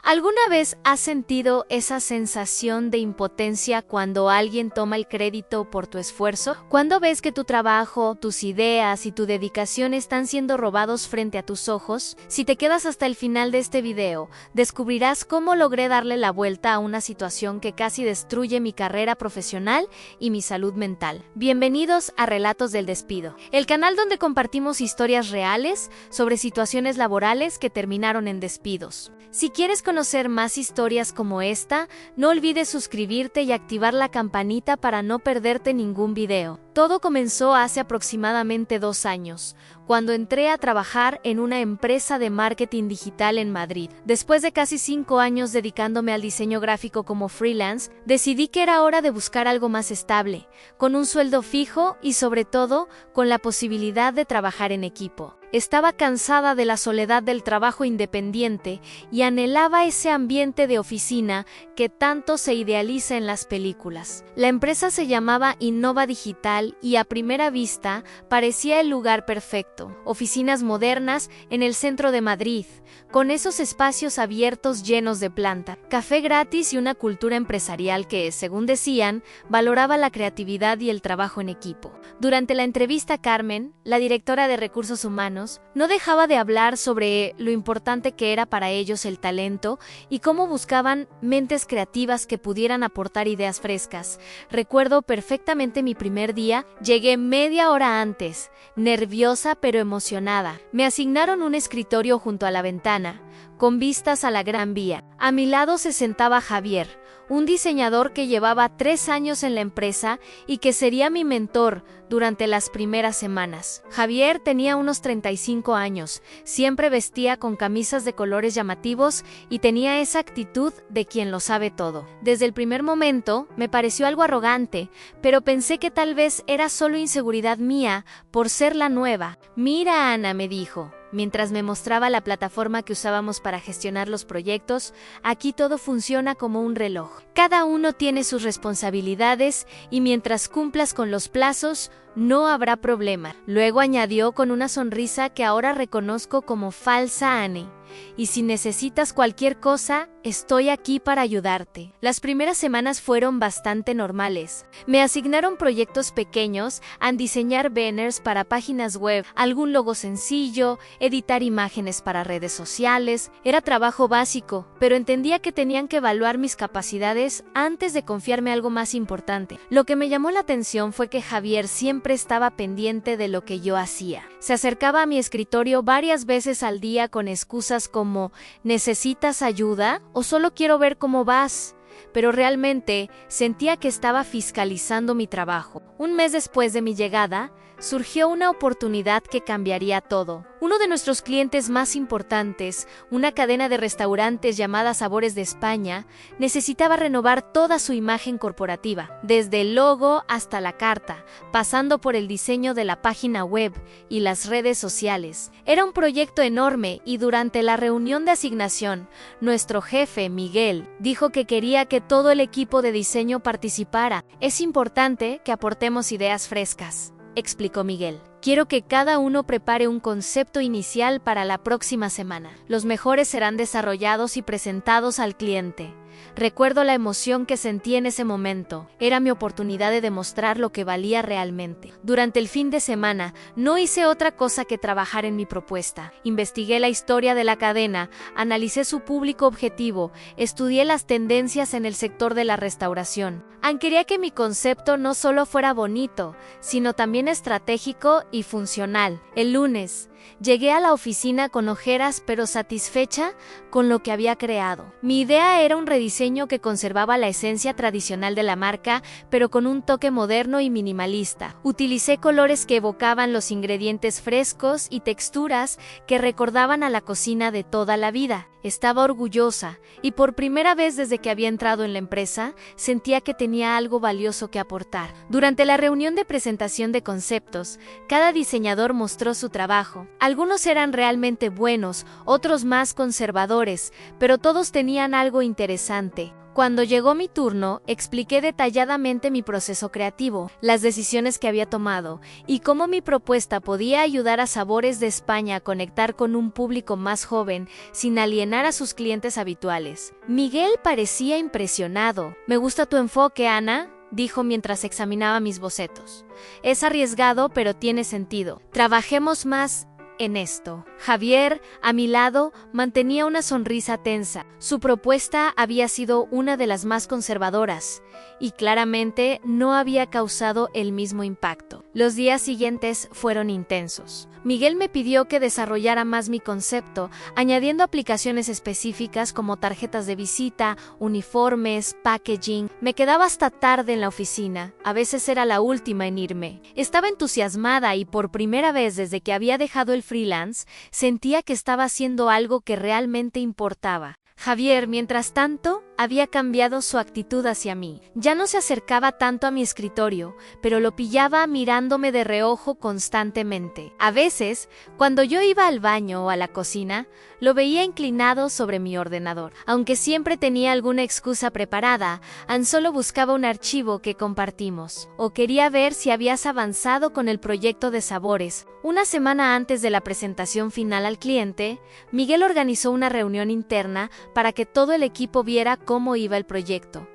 ¿Alguna vez has sentido esa sensación de impotencia cuando alguien toma el crédito por tu esfuerzo? Cuando ves que tu trabajo, tus ideas y tu dedicación están siendo robados frente a tus ojos. Si te quedas hasta el final de este video, descubrirás cómo logré darle la vuelta a una situación que casi destruye mi carrera profesional y mi salud mental. Bienvenidos a Relatos del Despido, el canal donde compartimos historias reales sobre situaciones laborales que terminaron en despidos. Si quieres conocer más historias como esta, no olvides suscribirte y activar la campanita para no perderte ningún video. Todo comenzó hace aproximadamente 2 años, cuando entré a trabajar en una empresa de marketing digital en Madrid. Después de casi 5 años dedicándome al diseño gráfico como freelance, decidí que era hora de buscar algo más estable, con un sueldo fijo y sobre todo, con la posibilidad de trabajar en equipo. Estaba cansada de la soledad del trabajo independiente y anhelaba ese ambiente de oficina que tanto se idealiza en las películas. La empresa se llamaba Innova Digital y a primera vista parecía el lugar perfecto. Oficinas modernas en el centro de Madrid, con esos espacios abiertos llenos de planta, café gratis y una cultura empresarial que, según decían, valoraba la creatividad y el trabajo en equipo. Durante la entrevista, Carmen, la directora de Recursos Humanos, no dejaba de hablar sobre lo importante que era para ellos el talento y cómo buscaban mentes creativas que pudieran aportar ideas frescas. Recuerdo perfectamente mi primer día, llegué media hora antes, nerviosa pero emocionada. Me asignaron un escritorio junto a la ventana, con vistas a la Gran Vía. A mi lado se sentaba Javier, un diseñador que llevaba 3 años en la empresa y que sería mi mentor durante las primeras semanas. Javier tenía unos 35 años, siempre vestía con camisas de colores llamativos y tenía esa actitud de quien lo sabe todo. Desde el primer momento me pareció algo arrogante, pero pensé que tal vez era solo inseguridad mía por ser la nueva. «Mira, Ana», me dijo, mientras me mostraba la plataforma que usábamos para gestionar los proyectos, «aquí todo funciona como un reloj. Cada uno tiene sus responsabilidades y mientras cumplas con los plazos, no habrá problema». Luego añadió con una sonrisa que ahora reconozco como falsa, «Anne, y si necesitas cualquier cosa, estoy aquí para ayudarte». Las primeras semanas fueron bastante normales. Me asignaron proyectos pequeños, a diseñar banners para páginas web, algún logo sencillo, editar imágenes para redes sociales. Era trabajo básico, pero entendía que tenían que evaluar mis capacidades antes de confiarme algo más importante. Lo que me llamó la atención fue que Javier siempre estaba pendiente de lo que yo hacía. Se acercaba a mi escritorio varias veces al día con excusas como «¿necesitas ayuda?» o «solo quiero ver cómo vas», pero realmente sentía que estaba fiscalizando mi trabajo. Un mes después de mi llegada, surgió una oportunidad que cambiaría todo. Uno de nuestros clientes más importantes, una cadena de restaurantes llamada Sabores de España, necesitaba renovar toda su imagen corporativa, desde el logo hasta la carta, pasando por el diseño de la página web y las redes sociales. Era un proyecto enorme y durante la reunión de asignación, nuestro jefe, Miguel, dijo que quería que todo el equipo de diseño participara. «Es importante que aportemos ideas frescas», explicó Miguel. «Quiero que cada uno prepare un concepto inicial para la próxima semana. Los mejores serán desarrollados y presentados al cliente». Recuerdo la emoción que sentí en ese momento. Era mi oportunidad de demostrar lo que valía realmente. Durante el fin de semana, no hice otra cosa que trabajar en mi propuesta. Investigué la historia de la cadena, analicé su público objetivo, estudié las tendencias en el sector de la restauración. Quería que mi concepto no solo fuera bonito, sino también estratégico y funcional. El lunes, llegué a la oficina con ojeras pero satisfecha con lo que había creado. Mi idea era un rediseño que conservaba la esencia tradicional de la marca, pero con un toque moderno y minimalista. Utilicé colores que evocaban los ingredientes frescos y texturas que recordaban a la cocina de toda la vida. Estaba orgullosa y por primera vez desde que había entrado en la empresa, sentía que tenía algo valioso que aportar. Durante la reunión de presentación de conceptos, cada diseñador mostró su trabajo. Algunos eran realmente buenos, otros más conservadores, pero todos tenían algo interesante. Cuando llegó mi turno, expliqué detalladamente mi proceso creativo, las decisiones que había tomado y cómo mi propuesta podía ayudar a Sabores de España a conectar con un público más joven sin alienar a sus clientes habituales. Miguel parecía impresionado. «Me gusta tu enfoque, Ana», dijo mientras examinaba mis bocetos. «Es arriesgado, pero tiene sentido. Trabajemos más en esto». Javier, a mi lado, mantenía una sonrisa tensa. Su propuesta había sido una de las más conservadoras y claramente no había causado el mismo impacto. Los días siguientes fueron intensos. Miguel me pidió que desarrollara más mi concepto, añadiendo aplicaciones específicas como tarjetas de visita, uniformes, packaging. Me quedaba hasta tarde en la oficina. A veces era la última en irme. Estaba entusiasmada y por primera vez desde que había dejado el freelance, sentía que estaba haciendo algo que realmente importaba. Javier, mientras tanto, había cambiado su actitud hacia mí. Ya no se acercaba tanto a mi escritorio, pero lo pillaba mirándome de reojo constantemente. A veces, cuando yo iba al baño o a la cocina, lo veía inclinado sobre mi ordenador. Aunque siempre tenía alguna excusa preparada, solo buscaba un archivo que compartimos, o quería ver si habías avanzado con el proyecto de Sabores. Una semana antes de la presentación final al cliente, Miguel organizó una reunión interna para que todo el equipo viera cómo iba el proyecto.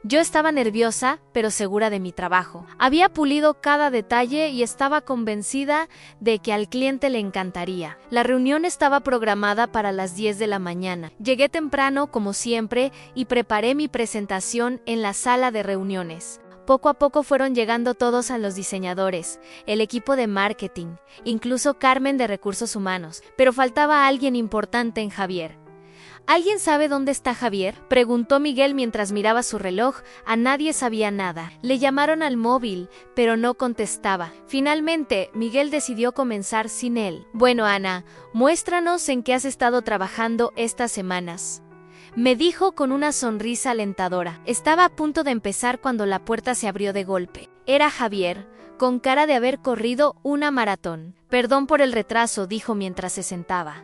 Yo estaba nerviosa, pero segura de mi trabajo. Había pulido cada detalle y estaba convencida de que al cliente le encantaría. La reunión estaba programada para las 10 de la mañana. Llegué temprano, como siempre, y preparé mi presentación en la sala de reuniones. Poco a poco fueron llegando todos a los diseñadores, el equipo de marketing, incluso Carmen de Recursos Humanos, pero faltaba alguien importante en Javier. ¿Alguien sabe dónde está Javier?, preguntó Miguel mientras miraba su reloj. A nadie sabía nada. Le llamaron al móvil, pero no contestaba. Finalmente, Miguel decidió comenzar sin él. «Bueno, Ana, muéstranos en qué has estado trabajando estas semanas», me dijo con una sonrisa alentadora. Estaba a punto de empezar cuando la puerta se abrió de golpe. Era Javier, con cara de haber corrido una maratón. «Perdón por el retraso», dijo mientras se sentaba.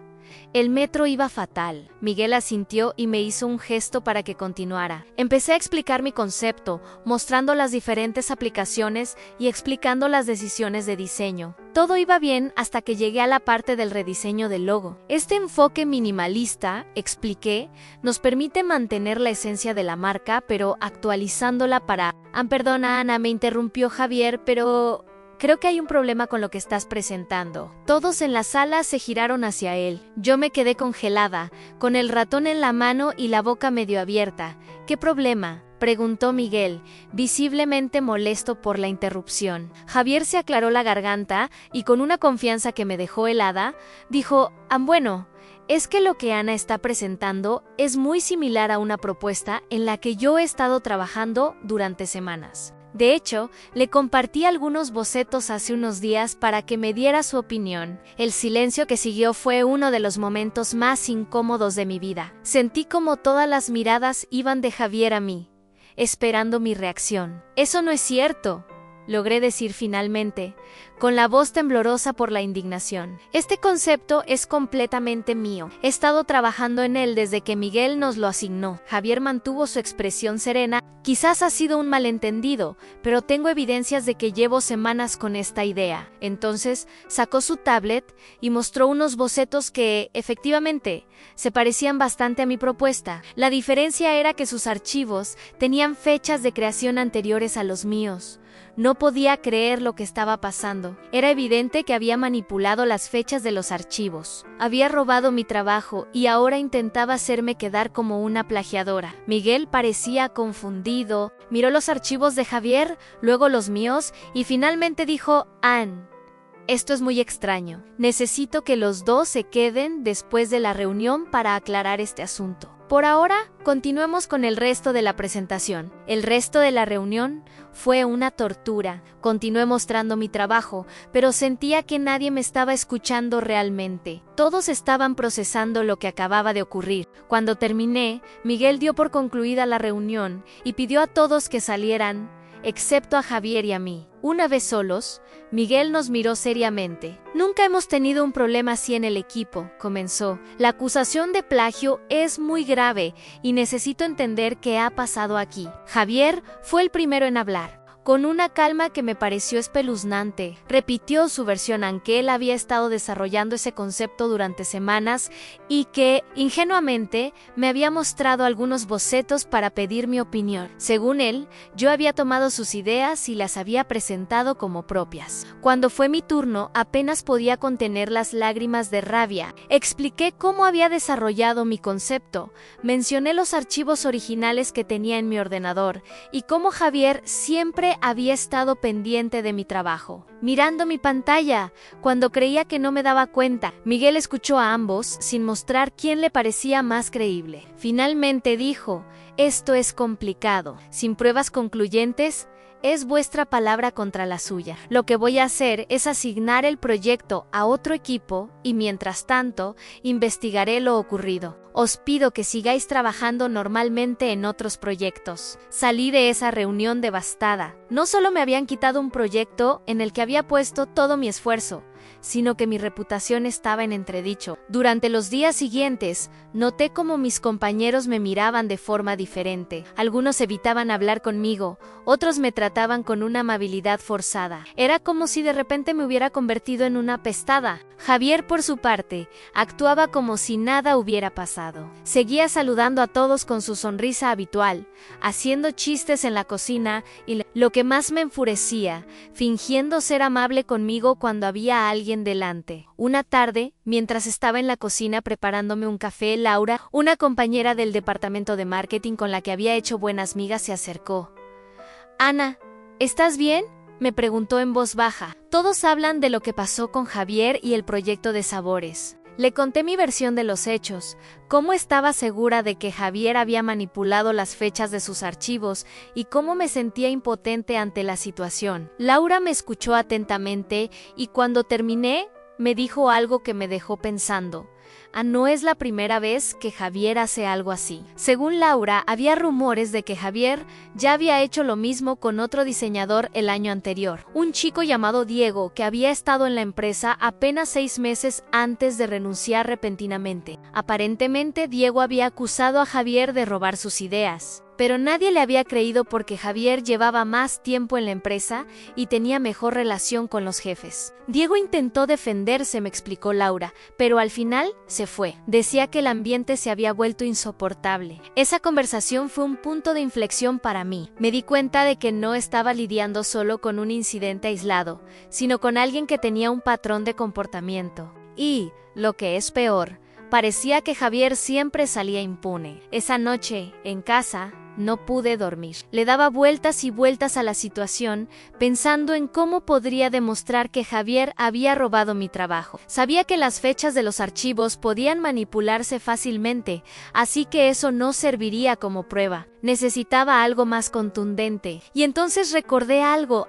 «El metro iba fatal». Miguel asintió y me hizo un gesto para que continuara. Empecé a explicar mi concepto, mostrando las diferentes aplicaciones y explicando las decisiones de diseño. Todo iba bien hasta que llegué a la parte del rediseño del logo. Este enfoque minimalista, expliqué, nos permite mantener la esencia de la marca, pero actualizándola para... Perdona, Ana, me interrumpió Javier, pero... creo que hay un problema con lo que estás presentando». Todos en la sala se giraron hacia él. Yo me quedé congelada, con el ratón en la mano y la boca medio abierta. «¿Qué problema?», preguntó Miguel, visiblemente molesto por la interrupción. Javier se aclaró la garganta y con una confianza que me dejó helada, dijo: «Bueno, es que lo que Ana está presentando es muy similar a una propuesta en la que yo he estado trabajando durante semanas. De hecho, le compartí algunos bocetos hace unos días para que me diera su opinión». El silencio que siguió fue uno de los momentos más incómodos de mi vida. Sentí como todas las miradas iban de Javier a mí, esperando mi reacción. «Eso no es cierto», logré decir finalmente, con la voz temblorosa por la indignación. «Este concepto es completamente mío. He estado trabajando en él desde que Miguel nos lo asignó». Javier mantuvo su expresión serena. «Quizás ha sido un malentendido, pero tengo evidencias de que llevo semanas con esta idea». Entonces sacó su tablet y mostró unos bocetos que, efectivamente, se parecían bastante a mi propuesta. La diferencia era que sus archivos tenían fechas de creación anteriores a los míos. No podía creer lo que estaba pasando. Era evidente que había manipulado las fechas de los archivos. Había robado mi trabajo y ahora intentaba hacerme quedar como una plagiadora. Miguel parecía confundido. Miró los archivos de Javier, luego los míos y finalmente dijo: «Ann, esto es muy extraño. Necesito que los dos se queden después de la reunión para aclarar este asunto. Por ahora, continuemos con el resto de la presentación». El resto de la reunión fue una tortura. Continué mostrando mi trabajo, pero sentía que nadie me estaba escuchando realmente. Todos estaban procesando lo que acababa de ocurrir. Cuando terminé, Miguel dio por concluida la reunión y pidió a todos que salieran excepto a Javier y a mí. Una vez solos, Miguel nos miró seriamente. Nunca hemos tenido un problema así en el equipo, comenzó. La acusación de plagio es muy grave y necesito entender qué ha pasado aquí. Javier fue el primero en hablar. Con una calma que me pareció espeluznante, repitió su versión, aunque él había estado desarrollando ese concepto durante semanas y que, ingenuamente, me había mostrado algunos bocetos para pedir mi opinión. Según él, yo había tomado sus ideas y las había presentado como propias. Cuando fue mi turno, apenas podía contener las lágrimas de rabia. Expliqué cómo había desarrollado mi concepto, mencioné los archivos originales que tenía en mi ordenador y cómo Javier siempre había estado pendiente de mi trabajo, mirando mi pantalla, cuando creía que no me daba cuenta. Miguel escuchó a ambos, sin mostrar quién le parecía más creíble. Finalmente dijo: esto es complicado. Sin pruebas concluyentes, es vuestra palabra contra la suya. Lo que voy a hacer es asignar el proyecto a otro equipo y, mientras tanto, investigaré lo ocurrido. Os pido que sigáis trabajando normalmente en otros proyectos. Salí de esa reunión devastada. No solo me habían quitado un proyecto en el que había puesto todo mi esfuerzo, sino que mi reputación estaba en entredicho. Durante los días siguientes, noté cómo mis compañeros me miraban de forma diferente. Algunos evitaban hablar conmigo, otros me trataban con una amabilidad forzada. Era como si de repente me hubiera convertido en una apestada. Javier, por su parte, actuaba como si nada hubiera pasado. Seguía saludando a todos con su sonrisa habitual, haciendo chistes en la cocina y, lo que más me enfurecía, fingiendo ser amable conmigo cuando había alguien delante. Una tarde, mientras estaba en la cocina preparándome un café, Laura, una compañera del departamento de marketing con la que había hecho buenas migas, se acercó. «Ana, ¿estás bien?», me preguntó en voz baja. Todos hablan de lo que pasó con Javier y el proyecto de sabores. Le conté mi versión de los hechos, cómo estaba segura de que Javier había manipulado las fechas de sus archivos y cómo me sentía impotente ante la situación. Laura me escuchó atentamente y cuando terminé, me dijo algo que me dejó pensando. No es la primera vez que Javier hace algo así. Según Laura, había rumores de que Javier ya había hecho lo mismo con otro diseñador el año anterior, un chico llamado Diego que había estado en la empresa apenas 6 meses antes de renunciar repentinamente. Aparentemente, Diego había acusado a Javier de robar sus ideas. Pero nadie le había creído porque Javier llevaba más tiempo en la empresa y tenía mejor relación con los jefes. Diego intentó defenderse, me explicó Laura, pero al final se fue. Decía que el ambiente se había vuelto insoportable. Esa conversación fue un punto de inflexión para mí. Me di cuenta de que no estaba lidiando solo con un incidente aislado, sino con alguien que tenía un patrón de comportamiento. Y, lo que es peor, parecía que Javier siempre salía impune. Esa noche, en casa, no pude dormir. Le daba vueltas y vueltas a la situación, pensando en cómo podría demostrar que Javier había robado mi trabajo. Sabía que las fechas de los archivos podían manipularse fácilmente, así que eso no serviría como prueba. Necesitaba algo más contundente. Y entonces recordé algo,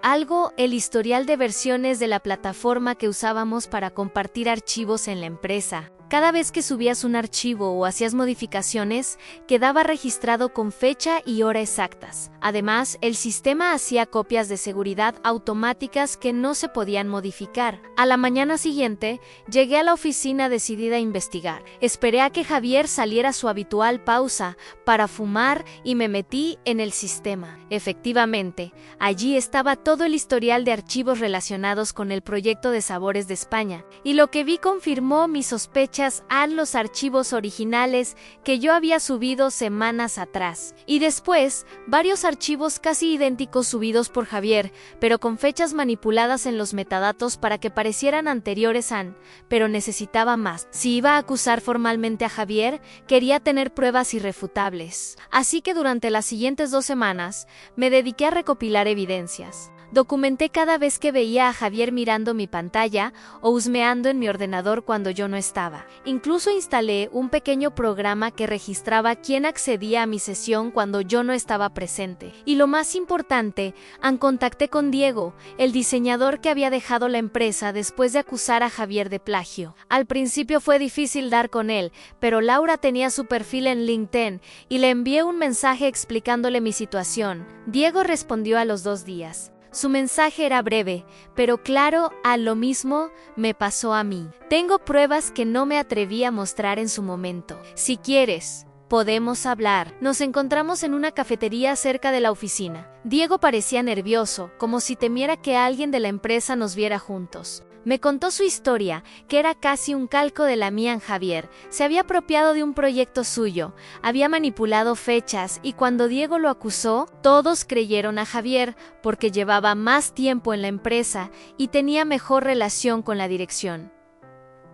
el historial de versiones de la plataforma que usábamos para compartir archivos en la empresa. Cada vez que subías un archivo o hacías modificaciones, quedaba registrado con fecha y hora exactas. Además, el sistema hacía copias de seguridad automáticas que no se podían modificar. A la mañana siguiente, llegué a la oficina decidida a investigar. Esperé a que Javier saliera a su habitual pausa para fumar y me metí en el sistema. Efectivamente, allí estaba todo el historial de archivos relacionados con el proyecto de sabores de España, y lo que vi confirmó mis sospechas a los archivos originales que yo había subido semanas atrás. Y después, varios archivos casi idénticos subidos por Javier, pero con fechas manipuladas en los metadatos para que parecieran anteriores a, pero necesitaba más. Si iba a acusar formalmente a Javier, quería tener pruebas irrefutables. Así que durante las siguientes 2 semanas, me dediqué a recopilar evidencias. Documenté cada vez que veía a Javier mirando mi pantalla o husmeando en mi ordenador cuando yo no estaba. Incluso instalé un pequeño programa que registraba quién accedía a mi sesión cuando yo no estaba presente. Y lo más importante, contacté con Diego, el diseñador que había dejado la empresa después de acusar a Javier de plagio. Al principio fue difícil dar con él, pero Laura tenía su perfil en LinkedIn y le envié un mensaje explicándole mi situación. Diego respondió a los 2 días. Su mensaje era breve, pero claro, a lo mismo me pasó a mí. Tengo pruebas que no me atreví a mostrar en su momento. Si quieres, podemos hablar. Nos encontramos en una cafetería cerca de la oficina. Diego parecía nervioso, como si temiera que alguien de la empresa nos viera juntos. Me contó su historia, que era casi un calco de la mía en Javier. Se había apropiado de un proyecto suyo, había manipulado fechas y cuando Diego lo acusó, todos creyeron a Javier porque llevaba más tiempo en la empresa y tenía mejor relación con la dirección.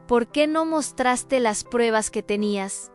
¿Por qué no mostraste las pruebas que tenías?,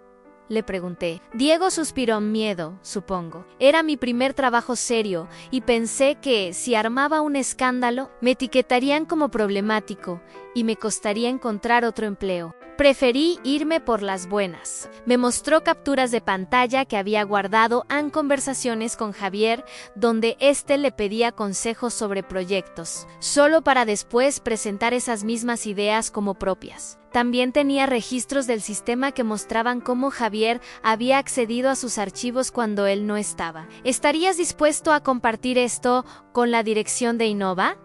le pregunté. Diego suspiró en miedo, supongo. Era mi primer trabajo serio y pensé que, si armaba un escándalo, me etiquetarían como problemático y me costaría encontrar otro empleo. Preferí irme por las buenas. Me mostró capturas de pantalla que había guardado en conversaciones con Javier, donde éste le pedía consejos sobre proyectos, solo para después presentar esas mismas ideas como propias. También tenía registros del sistema que mostraban cómo Javier había accedido a sus archivos cuando él no estaba. ¿Estarías dispuesto a compartir esto con la dirección de Innova?,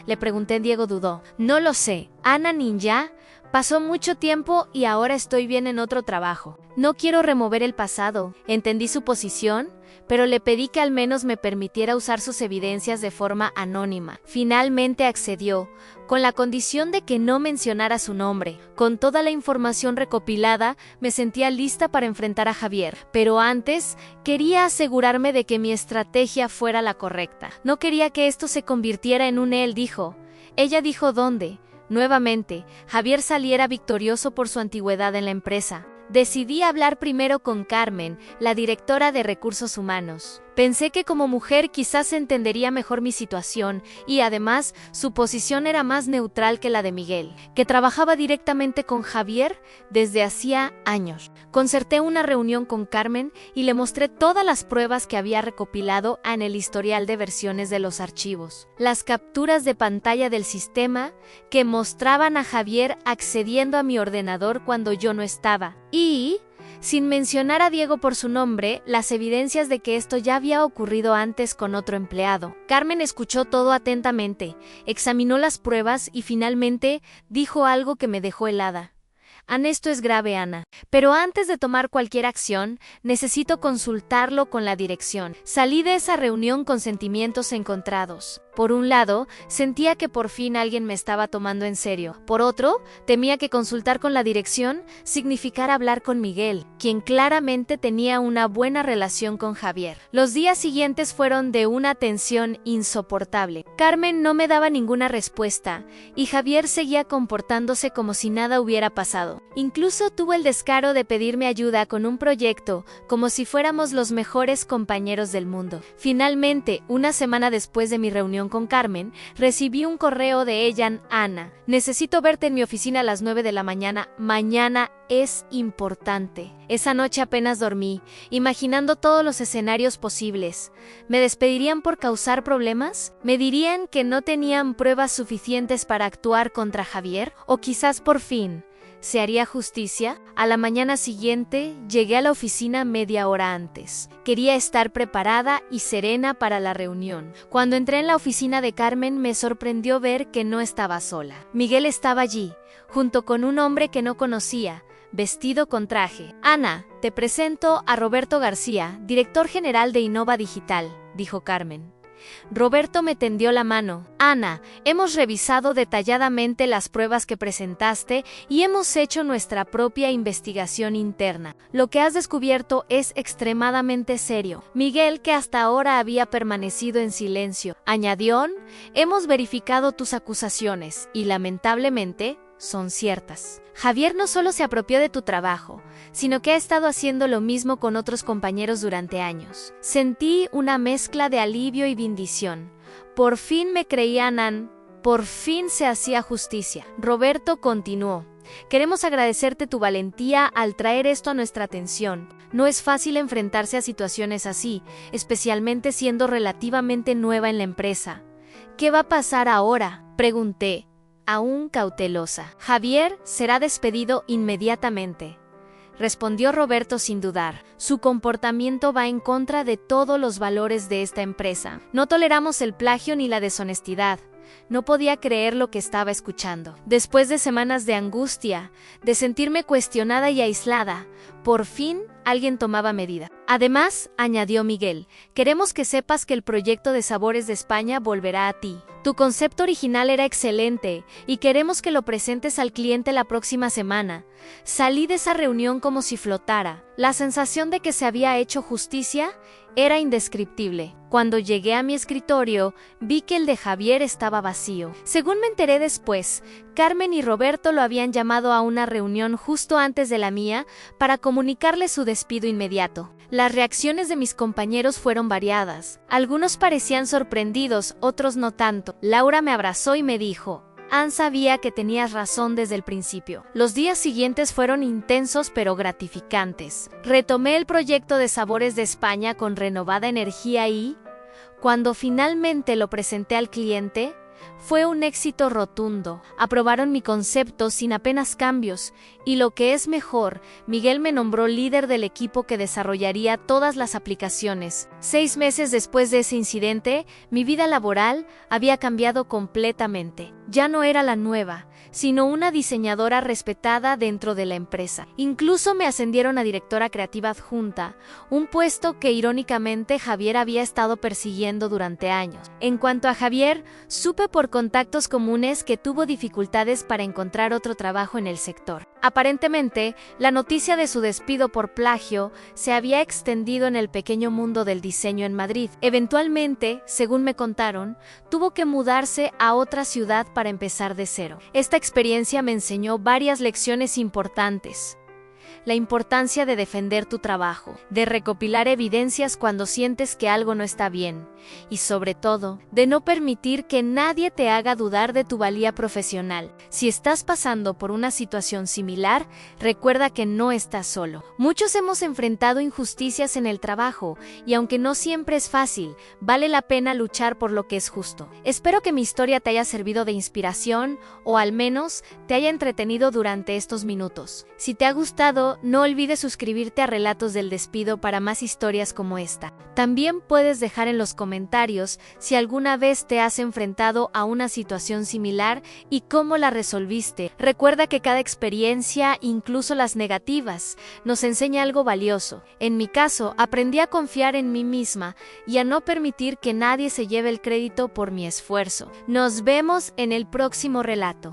le pregunté. Diego dudó. No lo sé. Ana Ninja, pasó mucho tiempo y ahora estoy bien en otro trabajo. No quiero remover el pasado. Entendí su posición, pero le pedí que al menos me permitiera usar sus evidencias de forma anónima. Finalmente accedió, con la condición de que no mencionara su nombre. Con toda la información recopilada, me sentía lista para enfrentar a Javier, pero antes quería asegurarme de que mi estrategia fuera la correcta. No quería que esto se convirtiera en un él dijo. Ella dijo dónde. Nuevamente, Javier saliera victorioso por su antigüedad en la empresa. Decidí hablar primero con Carmen, la directora de Recursos Humanos. Pensé que como mujer quizás entendería mejor mi situación y además su posición era más neutral que la de Miguel, que trabajaba directamente con Javier desde hacía años. Concerté una reunión con Carmen y le mostré todas las pruebas que había recopilado en el historial de versiones de los archivos. Las capturas de pantalla del sistema que mostraban a Javier accediendo a mi ordenador cuando yo no estaba y, sin mencionar a Diego por su nombre, las evidencias de que esto ya había ocurrido antes con otro empleado. Carmen escuchó todo atentamente, examinó las pruebas y finalmente dijo algo que me dejó helada. Esto es grave, Ana, pero antes de tomar cualquier acción, necesito consultarlo con la dirección. Salí de esa reunión con sentimientos encontrados. Por un lado, sentía que por fin alguien me estaba tomando en serio. Por otro, temía que consultar con la dirección significara hablar con Miguel, quien claramente tenía una buena relación con Javier. Los días siguientes fueron de una tensión insoportable. Carmen no me daba ninguna respuesta, y Javier seguía comportándose como si nada hubiera pasado. Incluso tuvo el descaro de pedirme ayuda con un proyecto, como si fuéramos los mejores compañeros del mundo. Finalmente, una semana después de mi reunión con Carmen, recibí un correo de ella. Ana, necesito verte en mi oficina a las 9 de la mañana. Mañana es importante. Esa noche apenas dormí, imaginando todos los escenarios posibles. ¿Me despedirían por causar problemas? ¿Me dirían que no tenían pruebas suficientes para actuar contra Javier? ¿O quizás por fin se haría justicia? A la mañana siguiente, llegué a la oficina media hora antes. Quería estar preparada y serena para la reunión. Cuando entré en la oficina de Carmen, me sorprendió ver que no estaba sola. Miguel estaba allí, junto con un hombre que no conocía, vestido con traje. Ana, te presento a Roberto García, director general de Innova Digital, dijo Carmen. Roberto me tendió la mano. Ana, hemos revisado detalladamente las pruebas que presentaste y hemos hecho nuestra propia investigación interna. Lo que has descubierto es extremadamente serio. Miguel, que hasta ahora había permanecido en silencio, añadió, hemos verificado tus acusaciones y lamentablemente son ciertas. Javier no solo se apropió de tu trabajo, sino que ha estado haciendo lo mismo con otros compañeros durante años. Sentí una mezcla de alivio y bendición. Por fin me creían, por fin se hacía justicia. Roberto continuó. Queremos agradecerte tu valentía al traer esto a nuestra atención. No es fácil enfrentarse a situaciones así, especialmente siendo relativamente nueva en la empresa. ¿Qué va a pasar ahora?, pregunté, aún cautelosa. Javier será despedido inmediatamente, respondió Roberto sin dudar. Su comportamiento va en contra de todos los valores de esta empresa. No toleramos el plagio ni la deshonestidad. No podía creer lo que estaba escuchando. Después de semanas de angustia, de sentirme cuestionada y aislada, por fin alguien tomaba medida. Además, añadió Miguel, queremos que sepas que el proyecto de Sabores de España volverá a ti. Tu concepto original era excelente y queremos que lo presentes al cliente la próxima semana. Salí de esa reunión como si flotara. La sensación de que se había hecho justicia era indescriptible. Cuando llegué a mi escritorio, vi que el de Javier estaba vacío. Según me enteré después, Carmen y Roberto lo habían llamado a una reunión justo antes de la mía para comunicarle su despido inmediato. Las reacciones de mis compañeros fueron variadas. Algunos parecían sorprendidos, otros no tanto. Laura me abrazó y me dijo: Ann sabía que tenías razón desde el principio. Los días siguientes fueron intensos pero gratificantes. Retomé el proyecto de Sabores de España con renovada energía y, cuando finalmente lo presenté al cliente, fue un éxito rotundo. Aprobaron mi concepto sin apenas cambios, y lo que es mejor, Miguel me nombró líder del equipo que desarrollaría todas las aplicaciones. 6 meses después de ese incidente, mi vida laboral había cambiado completamente. Ya no era la nueva, sino una diseñadora respetada dentro de la empresa. Incluso me ascendieron a directora creativa adjunta, un puesto que irónicamente Javier había estado persiguiendo durante años. En cuanto a Javier, supe por contactos comunes que tuvo dificultades para encontrar otro trabajo en el sector. Aparentemente, la noticia de su despido por plagio se había extendido en el pequeño mundo del diseño en Madrid. Eventualmente, según me contaron, tuvo que mudarse a otra ciudad para empezar de cero. Esta experiencia me enseñó varias lecciones importantes. La importancia de defender tu trabajo, de recopilar evidencias cuando sientes que algo no está bien, y sobre todo, de no permitir que nadie te haga dudar de tu valía profesional. Si estás pasando por una situación similar, recuerda que no estás solo. Muchos hemos enfrentado injusticias en el trabajo, y aunque no siempre es fácil, vale la pena luchar por lo que es justo. Espero que mi historia te haya servido de inspiración, o al menos te haya entretenido durante estos minutos. Si te ha gustado, no olvides suscribirte a Relatos del Despido para más historias como esta. También puedes dejar en los comentarios si alguna vez te has enfrentado a una situación similar y cómo la resolviste. Recuerda que cada experiencia, incluso las negativas, nos enseña algo valioso. En mi caso, aprendí a confiar en mí misma y a no permitir que nadie se lleve el crédito por mi esfuerzo. Nos vemos en el próximo relato.